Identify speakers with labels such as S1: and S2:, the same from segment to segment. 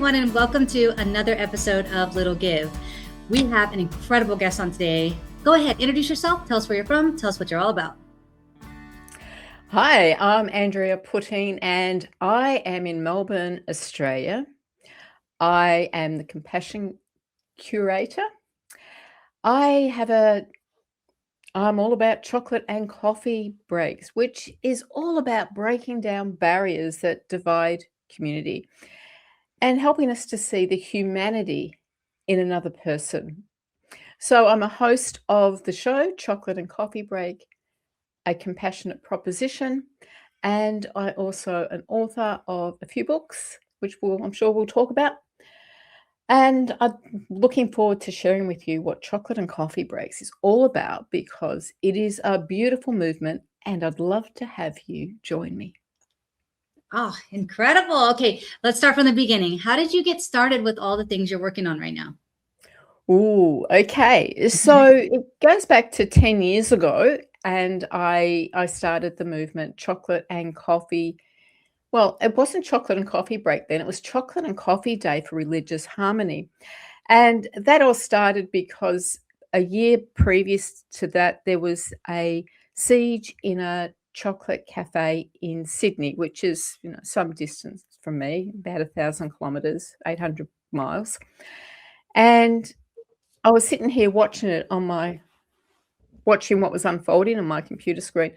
S1: everyone, and welcome to another episode of Little Give. We have an incredible guest on today. Go ahead, introduce yourself, tell us where you're from, tell us what you're all about.
S2: Hi, I'm Andrea Putting, and I am in Melbourne, Australia. I am the compassion curator. I'm all about chocolate and coffee breaks, which is all about breaking down barriers that divide community and helping us to see the humanity in another person. So I'm a host of the show, Chocolate and Coffee Break, a compassionate proposition, and I also an author of a few books, which I'm sure we'll talk about. And I'm looking forward to sharing with you what Chocolate and Coffee Breaks is all about, because it is a beautiful movement and I'd love to have you join me.
S1: Oh, incredible. Okay, let's start from the beginning. How did you get started with all the things you're working on right now?
S2: Ooh, okay. So it goes back to 10 years ago, and I started the movement Chocolate and Coffee. Well, it wasn't Chocolate and Coffee Break then, it was Chocolate and Coffee Day for Religious Harmony. And that all started because a year previous to that, there was a siege in a chocolate cafe in Sydney, which is, some distance from me, about 1,000 kilometres, 800 miles. And I was sitting here watching what was unfolding on my computer screen.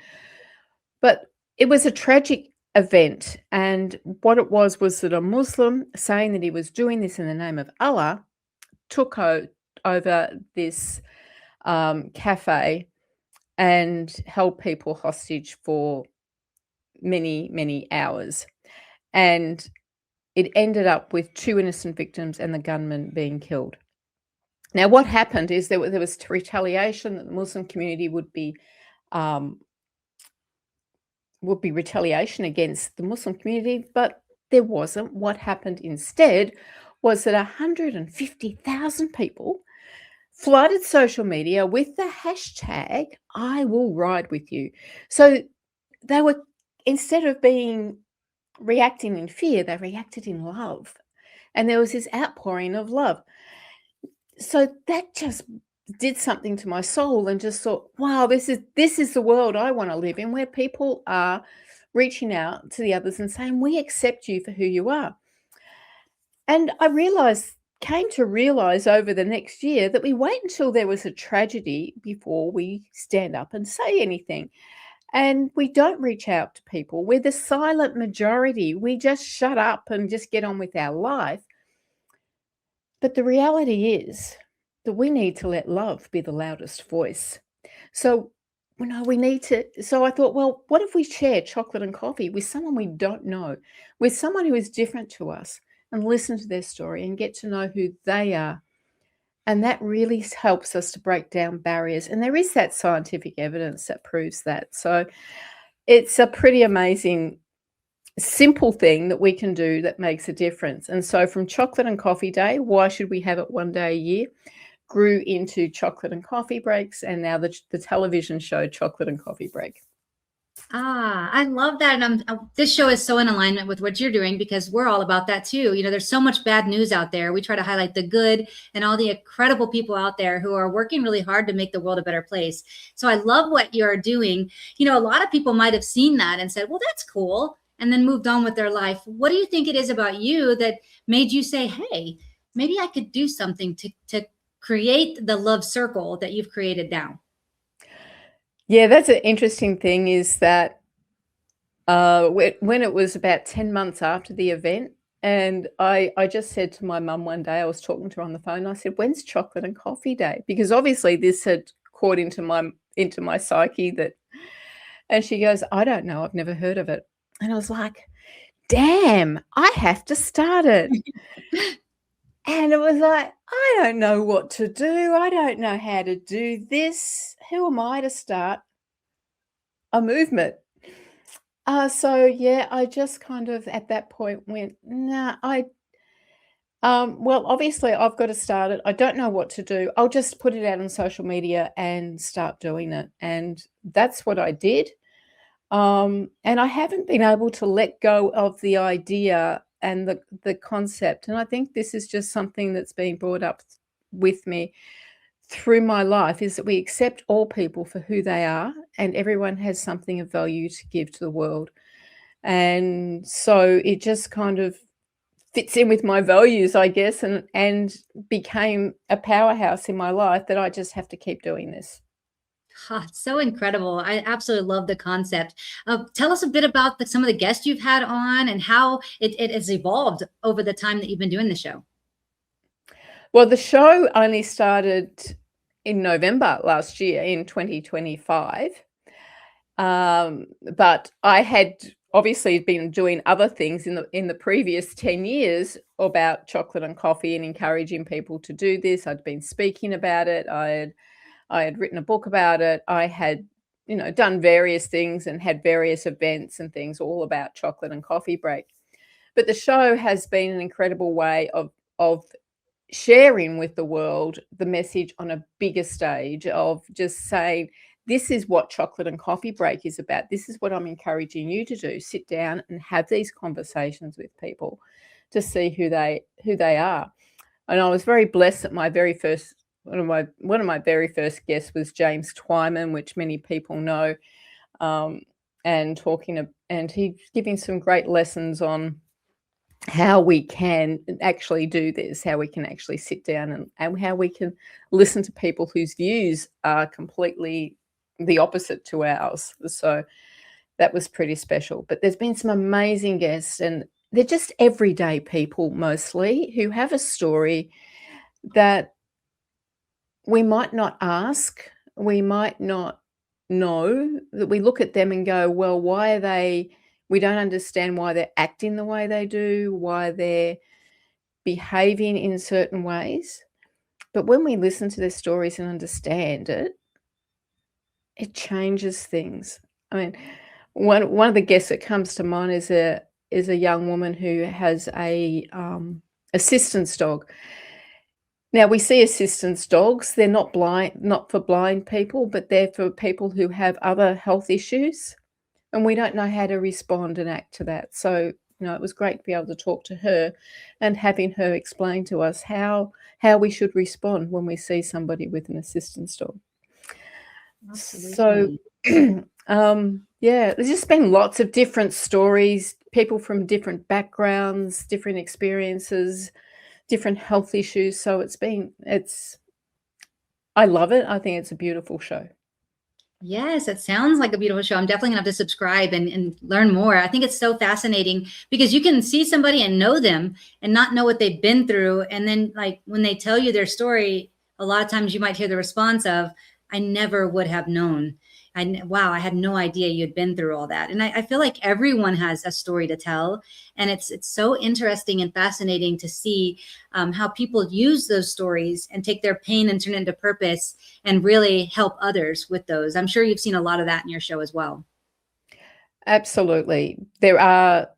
S2: But it was a tragic event, and what it was that a Muslim, saying that he was doing this in the name of Allah, took over this cafe and held people hostage for many, many hours. And it ended up with 2 innocent victims and the gunman being killed. Now, what happened is there was retaliation, that the Muslim community would be retaliation against the Muslim community, but there wasn't. What happened instead was that 150,000 people flooded social media with the hashtag "I will ride with you." So they were, instead of reacting in fear, they reacted in love. And there was this outpouring of love. So that just did something to my soul, and just thought, wow, this is the world I want to live in, where people are reaching out to the others and saying, we accept you for who you are. And I came to realize over the next year that we wait until there was a tragedy before we stand up and say anything. And we don't reach out to people. We're the silent majority. We just shut up and just get on with our life. But the reality is that we need to let love be the loudest voice. So, we need to. So I thought, well, what if we share chocolate and coffee with someone we don't know, with someone who is different to us, and listen to their story and get to know who they are? And that really helps us to break down barriers. And there is that scientific evidence that proves that. So it's a pretty amazing, simple thing that we can do that makes a difference. And so from Chocolate and Coffee Day, why should we have it one day a year, grew into Chocolate and Coffee Breaks, and now the television show Chocolate and Coffee Break.
S1: I love that. And this show is so in alignment with what you're doing, because we're all about that too. There's so much bad news out there. We try to highlight the good and all the incredible people out there who are working really hard to make the world a better place. So I love what you're doing. A lot of people might have seen that and said, well, that's cool, and then moved on with their life. What do you think it is about you that made you say, hey, maybe I could do something to create the love circle that you've created now?
S2: Yeah, that's an interesting thing, is that when it was about 10 months after the event, and I just said to my mum one day, I was talking to her on the phone, I said, when's Chocolate and Coffee Day? Because obviously this had caught into my psyche, and she goes, I don't know, I've never heard of it. And I was like, damn, I have to start it. And it was like, I don't know what to do. I don't know how to do this. Who am I to start a movement? So yeah, I just kind of at that point went, nah, well, obviously I've got to start it. I don't know what to do. I'll just put it out on social media and start doing it. And that's what I did. And I haven't been able to let go of the idea and the concept. And I think this is just something that's been brought up with me through my life, is that we accept all people for who they are, and everyone has something of value to give to the world. And so it just kind of fits in with my values, I guess, and became a powerhouse in my life that I just have to keep doing this.
S1: It's so incredible. I absolutely love the concept. Tell us a bit about some of the guests you've had on and how it has evolved over the time that you've been doing the show.
S2: Well, the show only started in November last year, in 2025. But I had obviously been doing other things in the previous 10 years about chocolate and coffee and encouraging people to do this. I'd been speaking about it. I had written a book about it. I had, done various things and had various events and things all about chocolate and coffee break. But the show has been an incredible way of sharing with the world the message on a bigger stage, of just saying, this is what chocolate and coffee break is about. This is what I'm encouraging you to do. Sit down and have these conversations with people to see who they are. And I was very blessed that one of my very first guests was James Twyman, which many people know, and he's giving some great lessons on how we can actually do this, how we can actually sit down and how we can listen to people whose views are completely the opposite to ours. So that was pretty special. But there's been some amazing guests, and they're just everyday people mostly, who have a story that we might not ask, we might not know, that we look at them and go, well, we don't understand why they're acting the way they do, why they're behaving in certain ways. But when we listen to their stories and understand it, it changes things. I mean, one of the guests that comes to mind is a young woman who has a assistance dog. Now, we see assistance dogs. They're not for blind people, but they're for people who have other health issues, and we don't know how to respond and act to that. So, it was great to be able to talk to her and having her explain to us how we should respond when we see somebody with an assistance dog.
S1: Absolutely.
S2: So, there's just been lots of different stories, people from different backgrounds, different experiences, different health issues. So I love it. I think it's a beautiful show.
S1: Yes, it sounds like a beautiful show. I'm definitely gonna have to subscribe and learn more. I think it's so fascinating because you can see somebody and know them and not know what they've been through. And then, like, when they tell you their story, a lot of times you might hear the response of, I never would have known. Wow, I had no idea you had been through all that. And I feel like everyone has a story to tell. And it's so interesting and fascinating to see how people use those stories and take their pain and turn it into purpose and really help others with those. I'm sure you've seen a lot of that in your show as well.
S2: Absolutely. There are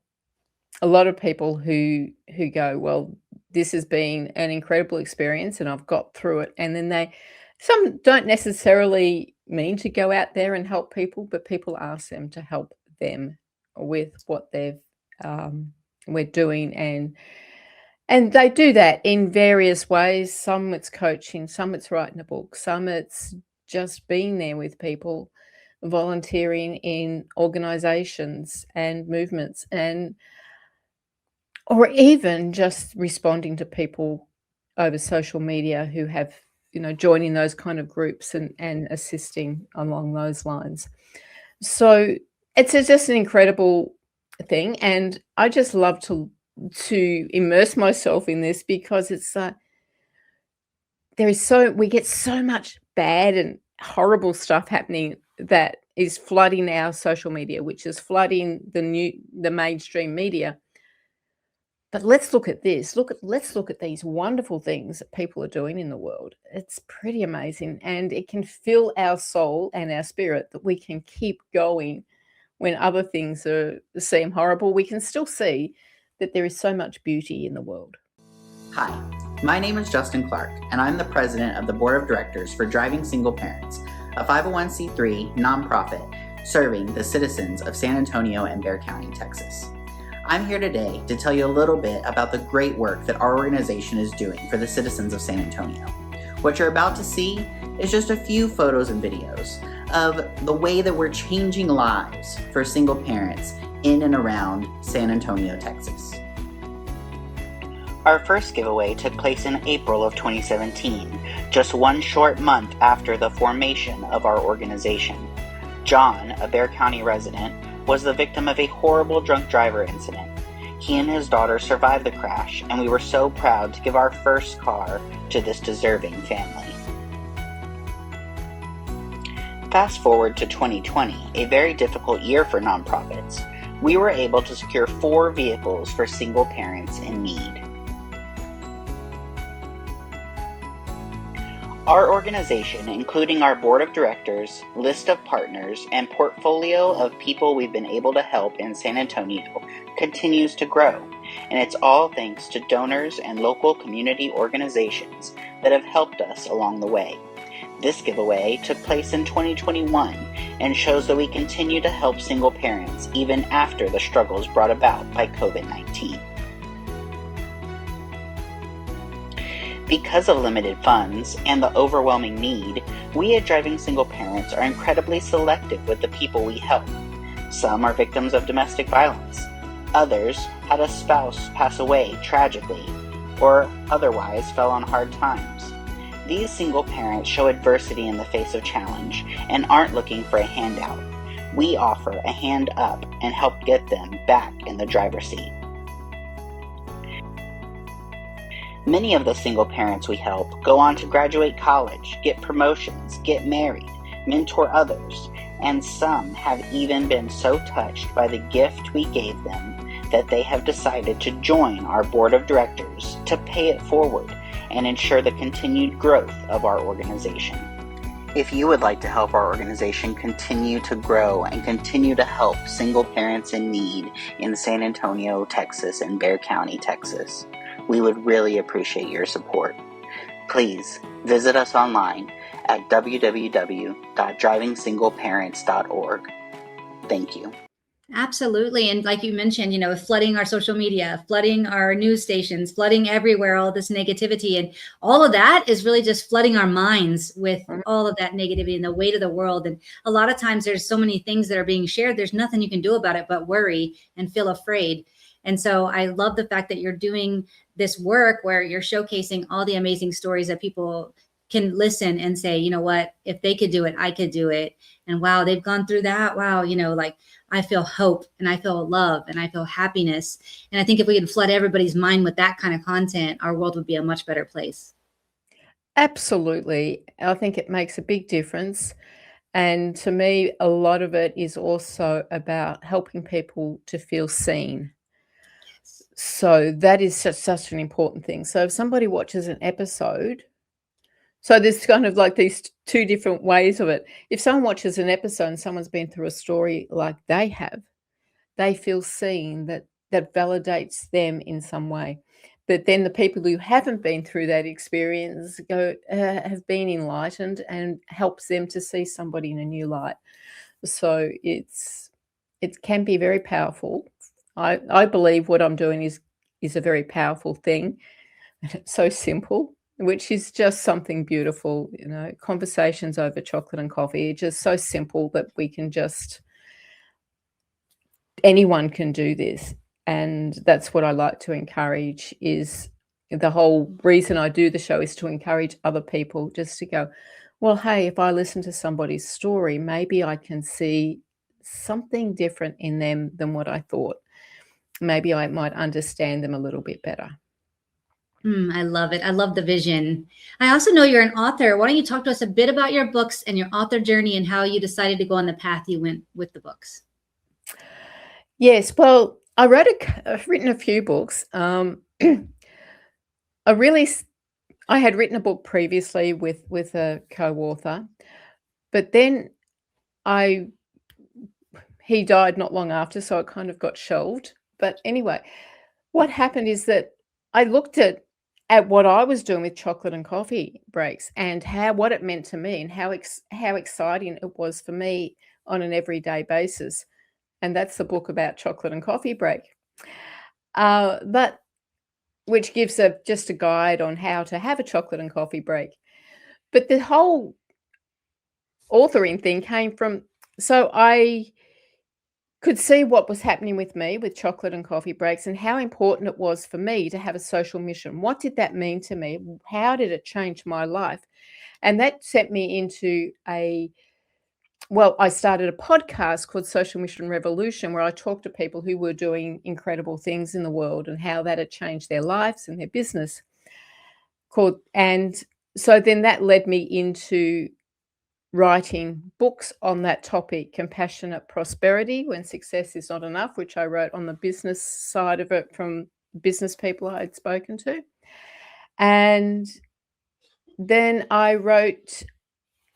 S2: a lot of people who go, well, this has been an incredible experience and I've got through it. And then some don't necessarily mean to go out there and help people, but people ask them to help them with what we're doing, and they do that in various ways. Some it's coaching, some it's writing a book, some it's just being there with people, volunteering in organizations and movements, or even just responding to people over social media who have, joining those kind of groups and assisting along those lines. So it's just an incredible thing. And I just love to immerse myself in this because it's we get so much bad and horrible stuff happening that is flooding our social media, which is flooding the mainstream media. But let's look at this. Let's look at these wonderful things that people are doing in the world. It's pretty amazing, and it can fill our soul and our spirit that we can keep going when other things seem horrible. We can still see that there is so much beauty in the world.
S3: Hi, my name is Justin Clark, and I'm the president of the board of directors for Driving Single Parents, a 501c3 nonprofit serving the citizens of San Antonio and Bexar County, Texas. I'm here today to tell you a little bit about the great work that our organization is doing for the citizens of San Antonio. What you're about to see is just a few photos and videos of the way that we're changing lives for single parents in and around San Antonio, Texas. Our first giveaway took place in April of 2017, just one short month after the formation of our organization. John, a Bexar County resident, was the victim of a horrible drunk driver incident. He and his daughter survived the crash, and we were so proud to give our first car to this deserving family. Fast forward to 2020, a very difficult year for nonprofits. We were able to secure 4 vehicles for single parents in need. Our organization, including our board of directors, list of partners, and portfolio of people we've been able to help in San Antonio, continues to grow, and it's all thanks to donors and local community organizations that have helped us along the way. This giveaway took place in 2021 and shows that we continue to help single parents even after the struggles brought about by COVID-19. Because of limited funds and the overwhelming need, we at Driving Single Parents are incredibly selective with the people we help. Some are victims of domestic violence. Others had a spouse pass away tragically or otherwise fell on hard times. These single parents show adversity in the face of challenge and aren't looking for a handout. We offer a hand up and help get them back in the driver's seat. Many of the single parents we help go on to graduate college, get promotions, get married, mentor others, and some have even been so touched by the gift we gave them that they have decided to join our board of directors to pay it forward and ensure the continued growth of our organization. If you would like to help our organization continue to grow and continue to help single parents in need in San Antonio, Texas, and Bexar County, Texas, we would really appreciate your support. Please visit us online at www.drivingsingleparents.org. Thank you.
S1: Absolutely. And like you mentioned, flooding our social media, flooding our news stations, flooding everywhere, all this negativity. And all of that is really just flooding our minds with all of that negativity and the weight of the world. And a lot of times there's so many things that are being shared. There's nothing you can do about it but worry and feel afraid. And so I love the fact that you're doing this work where you're showcasing all the amazing stories that people can listen and say, you know what, if they could do it, I could do it. And wow, they've gone through that. Wow, like I feel hope and I feel love and I feel happiness. And I think if we could flood everybody's mind with that kind of content, our world would be a much better place.
S2: Absolutely. I think it makes a big difference. And to me, a lot of it is also about helping people to feel seen. So that is such an important thing. So if somebody watches an episode, so there's kind of like these 2 different ways of it. If someone watches an episode and someone's been through a story like they have, they feel seen, that validates them in some way. But then the people who haven't been through that experience have been enlightened and helps them to see somebody in a new light. So it can be very powerful. I believe what I'm doing is a very powerful thing. And it's so simple, which is just something beautiful. Conversations over chocolate and coffee are just so simple that anyone can do this. And that's what I like to encourage. Is the whole reason I do the show is to encourage other people just to go, well, hey, if I listen to somebody's story, maybe I can see something different in them than what I thought. Maybe I might understand them a little bit better.
S1: I love it. I love the vision. I also know you're an author. Why don't you talk to us a bit about your books and your author journey and how you decided to go on the path you went with the books?
S2: Yes, well, I've written a few books. I had written a book previously with a co-author, but then he died not long after, so it kind of got shelved. But anyway, what happened is that I looked at what I was doing with chocolate and coffee breaks and what it meant to me and how exciting it was for me on an everyday basis. And that's the book about chocolate and coffee break. But which gives just a guide on how to have a chocolate and coffee break. But the whole authoring thing came from, so I could see what was happening with me with chocolate and coffee breaks and how important it was for me to have a social mission. What did that mean to me? How did it change my life? And that sent me into I started a podcast called Social Mission Revolution, where I talked to people who were doing incredible things in the world and how that had changed their lives and their business. And so then that led me into writing books on that topic, Compassionate Prosperity, When Success is Not Enough, which I wrote on the business side of it from business people I had spoken to. And then I wrote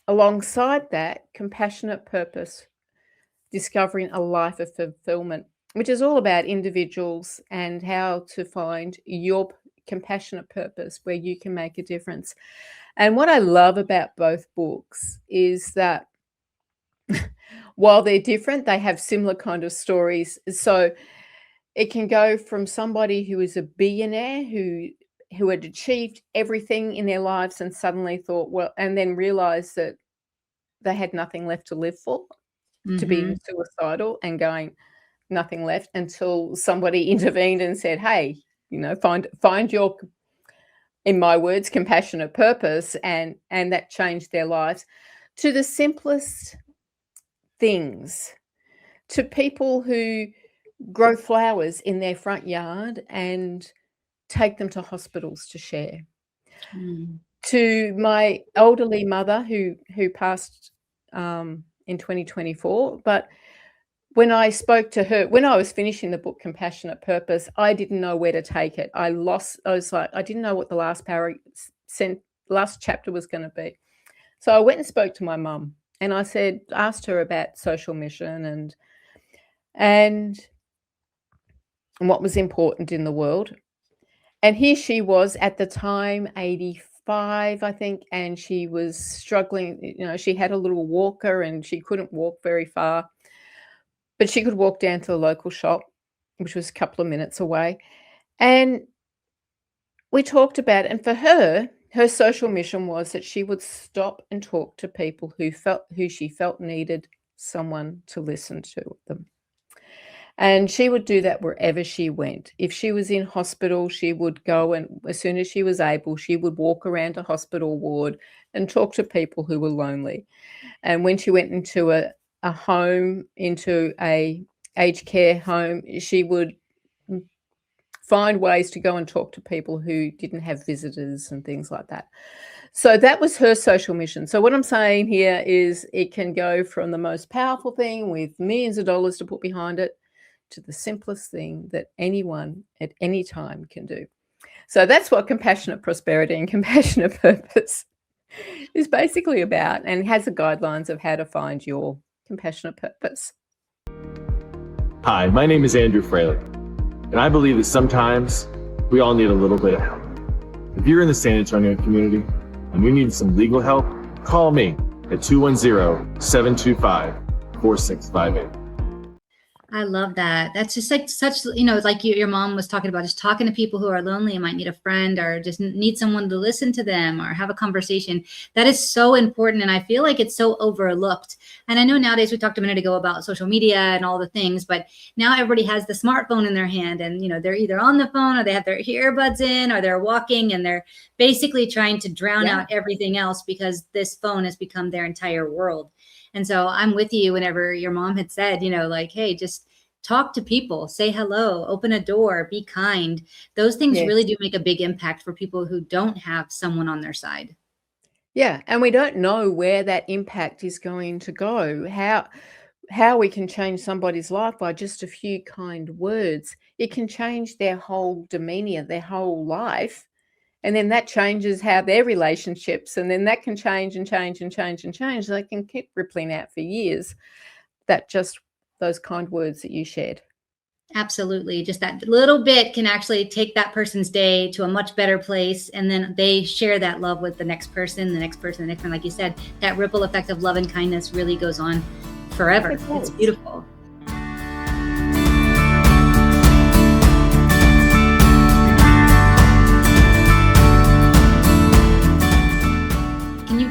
S2: alongside that, Compassionate Purpose, Discovering a Life of Fulfillment, which is all about individuals and how to find your compassionate purpose where you can make a difference. And what I love about both books is that while they're different, they have similar kind of stories. So it can go from somebody who is a billionaire who had achieved everything in their lives and suddenly thought, well, and then realized that they had nothing left to live for, to being suicidal and going, nothing left, until somebody intervened and said, hey, find your, in my words, compassionate purpose, and that changed their lives, to the simplest things, to people who grow flowers in their front yard and take them to hospitals to share, to my elderly mother who passed in 2024. But when I spoke to her, when I was finishing the book Compassionate Purpose, I didn't know where to take it. I was like, I didn't know what the last chapter was going to be. So I went and spoke to my mum, and I asked her about social mission and what was important in the world. And here she was at the time, 85, I think, and she was struggling. She had a little walker and she couldn't walk very far, but she could walk down to the local shop, which was a couple of minutes away. And we talked about it. And for her social mission was that she would stop and talk to people who she felt needed someone to listen to them. And she would do that wherever she went. If she was in hospital, she would go, and as soon as she was able, she would walk around a hospital ward and talk to people who were lonely. And when she went into a home, into a aged care home, she would find ways to go and talk to people who didn't have visitors and things like that. So that was her social mission. So what I'm saying here is it can go from the most powerful thing with millions of dollars to put behind it to the simplest thing that anyone at any time can do. So that's what Compassionate Prosperity and Compassionate Purpose is basically about, and has the guidelines of how to find your compassionate purpose.
S4: Hi, my name is Andrew Fraley, and I believe that sometimes we all need a little bit of help. If you're in the San Antonio community and you need some legal help, call me at 210-725-4658.
S1: I love that. That's just like such, like your mom was talking about, just talking to people who are lonely and might need a friend or just need someone to listen to them or have a conversation. That is so important. And I feel like it's so overlooked. And I know nowadays, we talked a minute ago about social media and all the things, but now everybody has the smartphone in their hand, and, they're either on the phone or they have their earbuds in, or they're walking, and they're basically trying to drown out everything else because this phone has become their entire world. And so I'm with you whenever your mom had said, like, hey, just talk to people, say hello, open a door, be kind. Those things really do make a big impact for people who don't have someone on their side.
S2: Yeah. And we don't know where that impact is going to go, how we can change somebody's life by just a few kind words. It can change their whole demeanor, their whole life. And then that changes how their relationships, and then that can change and change and change and change. They can keep rippling out for years. That just those kind words that you shared.
S1: Absolutely. Just that little bit can actually take that person's day to a much better place. And then they share that love with the next person, the next person, the next one. Like you said, that ripple effect of love and kindness really goes on forever. It's beautiful.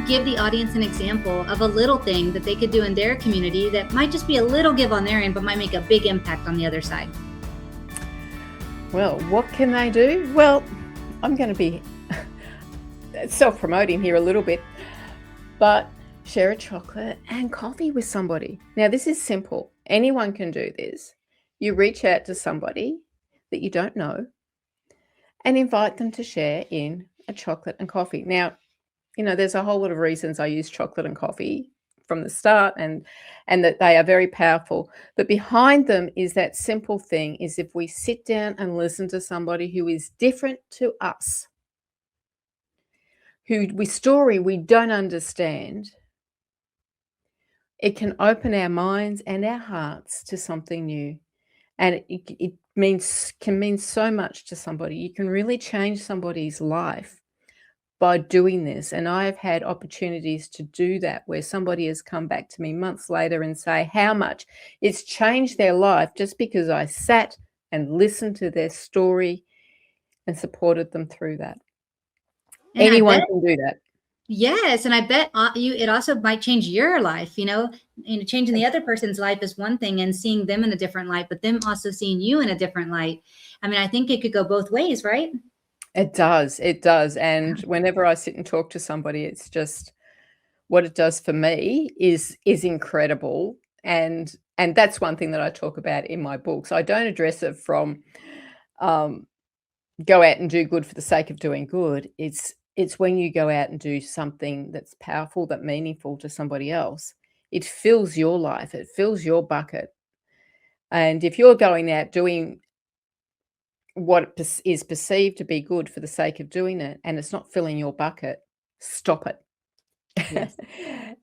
S1: give the audience an example of a little thing that they could do in their community that might just be a little give on their end, but might make a big impact on the other side?
S2: Well, what can they do? Well, I'm going to be self-promoting here a little bit, but share a chocolate and coffee with somebody. Now, this is simple. Anyone can do this. You reach out to somebody that you don't know and invite them to share in a chocolate and coffee. Now, there's a whole lot of reasons I use chocolate and coffee from the start, and that they are very powerful. But behind them is that simple thing is if we sit down and listen to somebody who is different to us, whose story we don't understand, it can open our minds and our hearts to something new. And it can mean so much to somebody. You can really change somebody's life by doing this. And I've had opportunities to do that where somebody has come back to me months later and say how much it's changed their life just because I sat and listened to their story and supported them through that.
S1: And
S2: anyone can do that.
S1: Yes, and I bet it also might change your life. Changing the other person's life is one thing, and seeing them in a different light, but them also seeing you in a different light. I mean, I think it could go both ways, right?
S2: It does. And whenever I sit and talk to somebody, it's just what it does for me is incredible. And that's one thing that I talk about in my books. I don't address it from go out and do good for the sake of doing good. It's when you go out and do something that's powerful, that's meaningful to somebody else. It fills your life. It fills your bucket. And if you're going out doing what is perceived to be good for the sake of doing it, and it's not filling your bucket, stop it.
S1: Yes.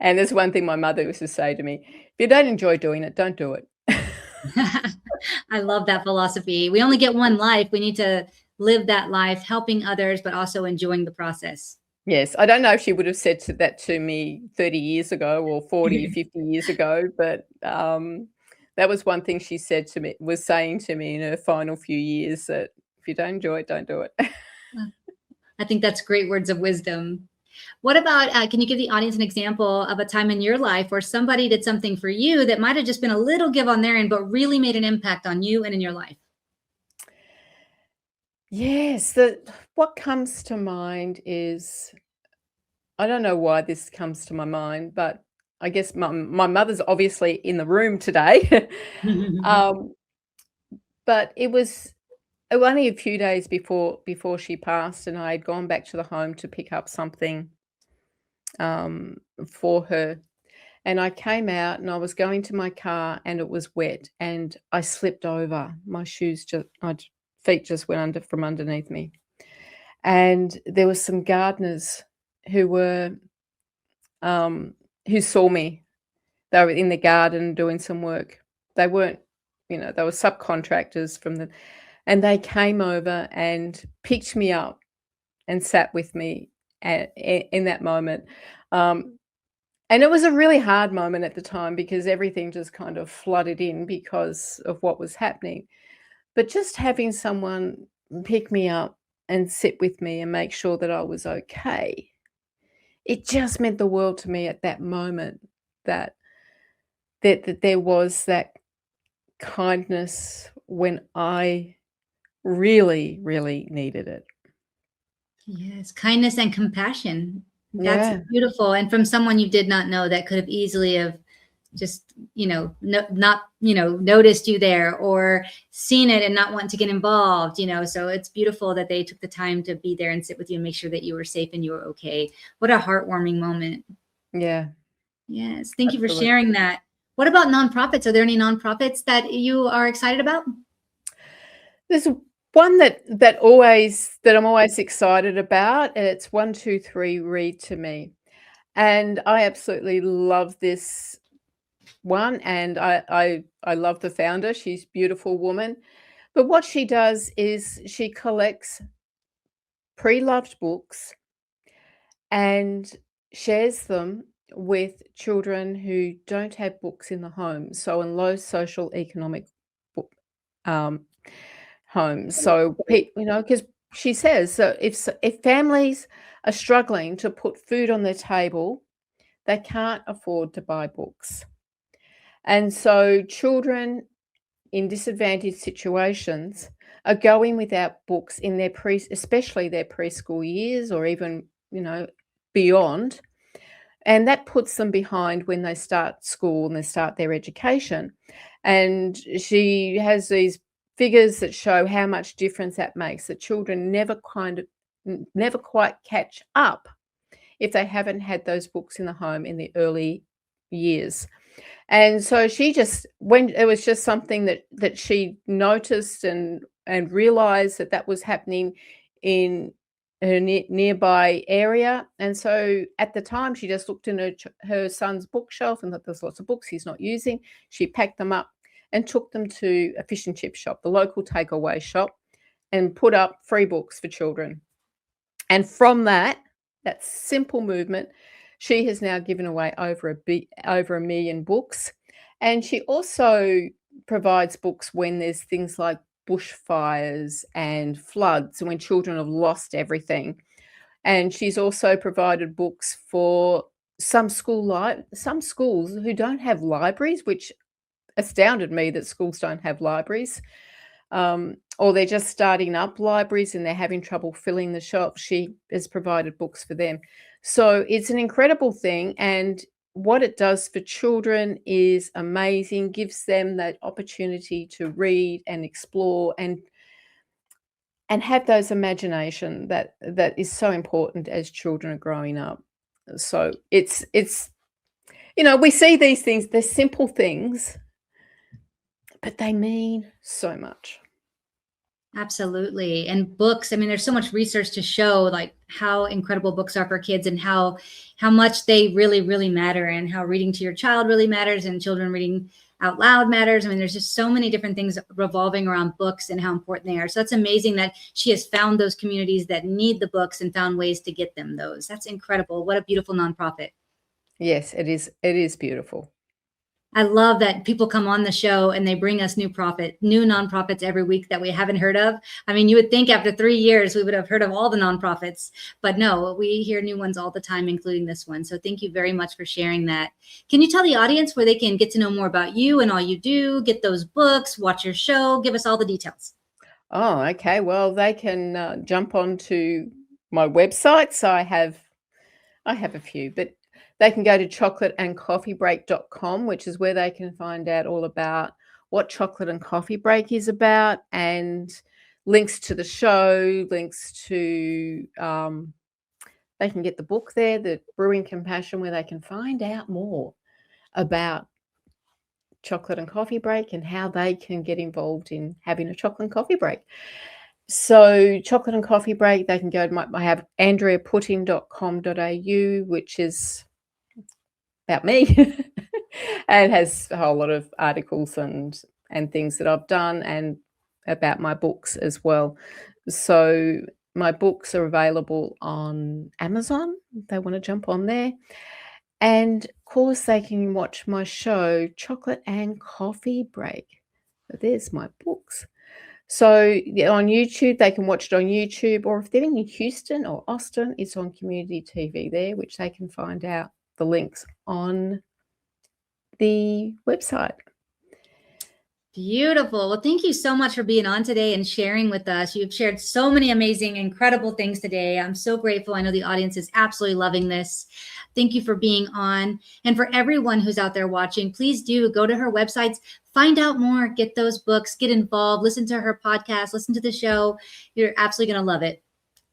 S2: And there's one thing my mother used to say to me: if you don't enjoy doing it, don't do it.
S1: I love that philosophy. We only get one life. We need to live that life, helping others, but also enjoying the process.
S2: Yes, I don't know if she would have said that to me 30 years ago or 40, 50 years ago, but that was one thing she said to me, was saying to me in her final few years, that if you don't enjoy it, don't do it.
S1: I think that's great words of wisdom. What about, can you give the audience an example of a time in your life where somebody did something for you that might have just been a little give on their end, but really made an impact on you and in your life?
S2: Yes, what comes to mind is, I don't know why this comes to my mind, but I guess my mother's obviously in the room today. But it was only a few days before she passed, and I had gone back to the home to pick up something for her. And I came out and I was going to my car and it was wet and I slipped over. My feet just went from underneath me. And there were some gardeners who saw me. They were in the garden doing some work. They weren't, they were subcontractors and they came over and picked me up and sat with me in that moment. And it was a really hard moment at the time because everything just kind of flooded in because of what was happening. But just having someone pick me up and sit with me and make sure that I was okay, it just meant the world to me at that moment, that there was that kindness when I really, really needed it.
S1: Yes, kindness and compassion. That's
S2: Yeah.
S1: beautiful. And from someone you did not know that could have easily have just, not, noticed you there or seen it and not want to get involved, so it's beautiful that they took the time to be there and sit with you and make sure that you were safe and you were okay. What a heartwarming moment.
S2: Yeah.
S1: Yes. Thank you for
S2: Absolutely.
S1: sharing that. What about nonprofits? Are there any nonprofits that you are excited about?
S2: There's one that I'm always excited about, and it's 123 Read to Me. And I absolutely love this one, and I love the founder. She's a beautiful woman. But what she does is she collects pre-loved books and shares them with children who don't have books in the home, so in low social economic book, homes. So, because she says, so if families are struggling to put food on their table, they can't afford to buy books. And so children in disadvantaged situations are going without books in their especially their preschool years, or even, beyond. And that puts them behind when they start school and they start their education. And she has these figures that show how much difference that makes, that children never quite catch up if they haven't had those books in the home in the early years. And so when it was just something that she noticed and realized that was happening in her nearby area. And so at the time, she just looked in her son's bookshelf and thought, there's lots of books he's not using. She packed them up and took them to a fish and chip shop, the local takeaway shop, and put up free books for children. And from that simple movement, she has now given away over 1 million books. And she also provides books when there's things like bushfires and floods, and when children have lost everything. And she's also provided books for some schools who don't have libraries, which astounded me that schools don't have libraries. Or they're just starting up libraries and they're having trouble filling the shelves. She has provided books for them. So it's an incredible thing. And what it does for children is amazing, gives them that opportunity to read and explore and have those imagination that is so important as children are growing up. So it's we see these things, they're simple things, but they mean so much.
S1: Absolutely. And books, I mean, there's so much research to show like how incredible books are for kids, and how much they really, really matter, and how reading to your child really matters, and children reading out loud matters. I mean, there's just so many different things revolving around books and how important they are. So that's amazing that she has found those communities that need the books and found ways to get them those. That's incredible. What a beautiful nonprofit.
S2: Yes, it is. It is beautiful.
S1: I love that people come on the show and they bring us new nonprofits every week that we haven't heard of. I mean, you would think after 3 years, we would have heard of all the nonprofits, but no, we hear new ones all the time, including this one. So thank you very much for sharing that. Can you tell the audience where they can get to know more about you and all you do, get those books, watch your show, give us all the details?
S2: Oh, okay. Well, they can jump onto my website. So I have a few, but they can go to chocolateandcoffeebreak.com, which is where they can find out all about what Chocolate and Coffee Break is about, and links to the show, links to, they can get the book there, the Brewing Compassion, where they can find out more about Chocolate and Coffee Break and how they can get involved in having a chocolate and coffee break. So Chocolate and Coffee Break, they can go to I have andreaputting.com.au, which is about me and has a whole lot of articles and things that I've done, and about my books as well. So my books are available on Amazon if they want to jump on there. And of course, they can watch my show, Chocolate and Coffee Break. So there's my books. So on YouTube, they can watch it on YouTube, or if they're in Houston or Austin, it's on community TV there, which they can find out the links on the website.
S1: Beautiful. Well, thank you so much for being on today and sharing with us. You've shared so many amazing, incredible things today. I'm so grateful. I know the audience is absolutely loving this. Thank you for being on. And for everyone who's out there watching, please do go to her websites, find out more, get those books, get involved, listen to her podcast, listen to the show. You're absolutely going to love it.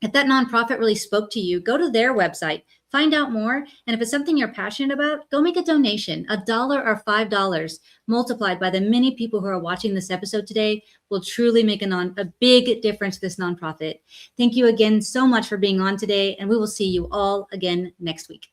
S1: If that nonprofit really spoke to you, go to their website, find out more. And if it's something you're passionate about, go make a donation. $1 or $5 multiplied by the many people who are watching this episode today will truly make a big difference to this nonprofit. Thank you again so much for being on today, and we will see you all again next week.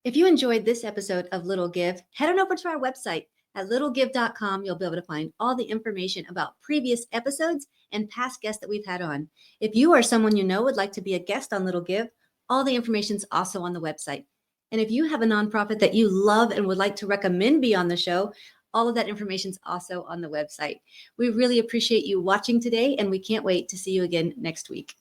S1: If you enjoyed this episode of Little Give, head on over to our website. At littlegive.com, you'll be able to find all the information about previous episodes and past guests that we've had on. If you or someone you know would like to be a guest on Little Give, all the information is also on the website. And if you have a nonprofit that you love and would like to recommend be on the show, all of that information is also on the website. We really appreciate you watching today, and we can't wait to see you again next week.